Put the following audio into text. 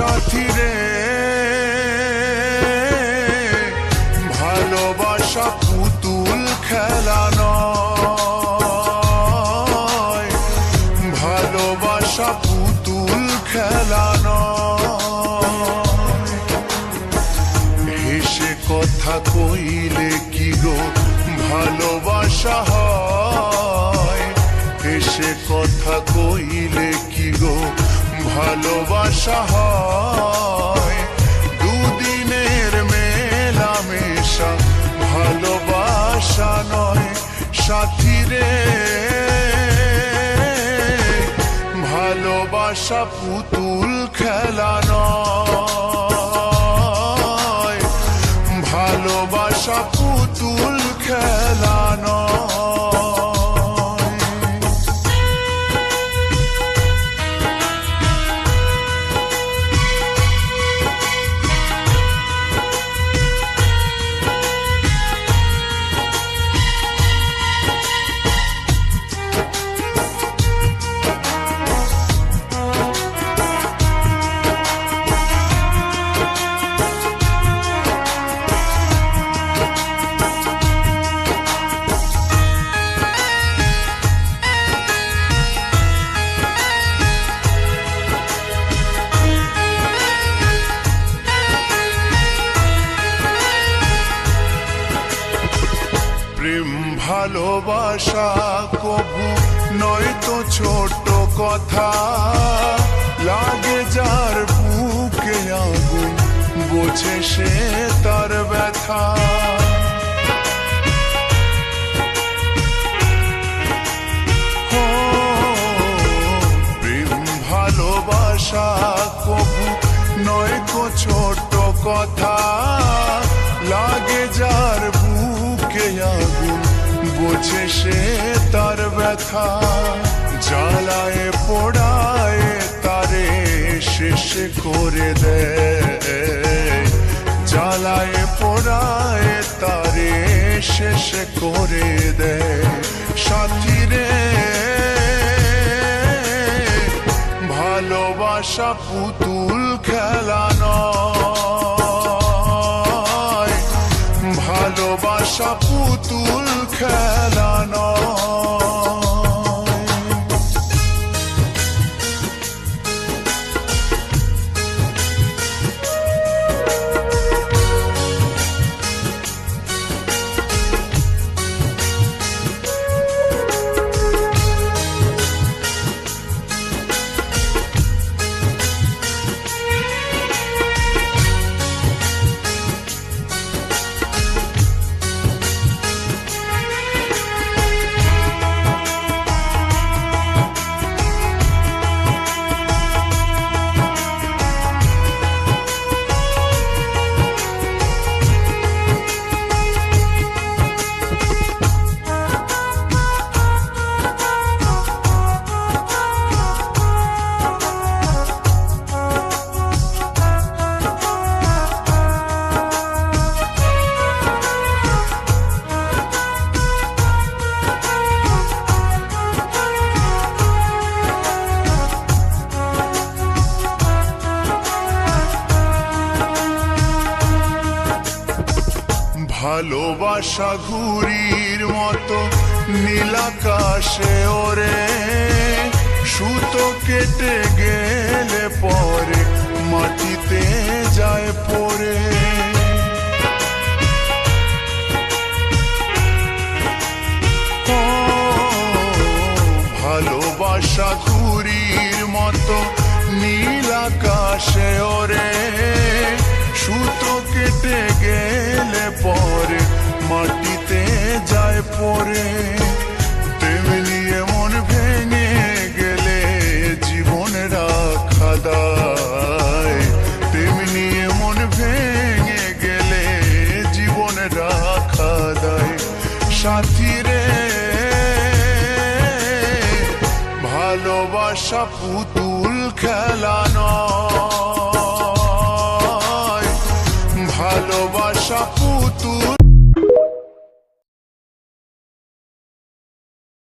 সাথী রে ভালোবাসা পুতুল খেলা নয়, ভালোবাসা পুতুল খেলা নয়। হেসে কথা কইলে কি গো ভালোবাসা হয়, হেসে কথা কইলে কি গো ভালোবাসা হয়। দুদিনের মেলামেশা ভালোবাসা নয় সাথী রে, ভালোবাসা পুতুল খেলা নয়, ভালোবাসা পুতুল খেলা নয়। প্রেম ভালোবাসা কবু নয় তো ছোট কথা, লাগে যার বুকে আগুন বোঝে সে তার ব্যথা। প্রেম ভালোবাসা কবু নয় তো ছোট কথা, লাগে যার বুকে আগুন বোঝে সে তার ব্যথা। জ্বালায় পোড়ায় তারে শেষ করে দেয়, জ্বালায় পোড়ায় তারে শেষ করে দেয় সাথী রে, ভালোবাসা পুতুল খেলা নয়, ভালোবাসা পুতুল খেলা নয়। ভালোবাসা ঘুড়ির মতো নীলাকাশে ওরে, সুতো কেটে গেলে পরে মাটিতে যায় পড়ে। ভালোবাসা ঘুড়ির মতো নীলাকাশে ওরে, সুতো কেটে গেলে পরে মাটিতে যায় পড়ে। তেমনি মন ভেঙে গেলে জীবন রাখা দায়, তেমনি মন ভেঙে গেলে জীবন রাখা দায় সাথী রে, ভালোবাসা পুতুল খেলা নয়, ভালোবাসা পুতুল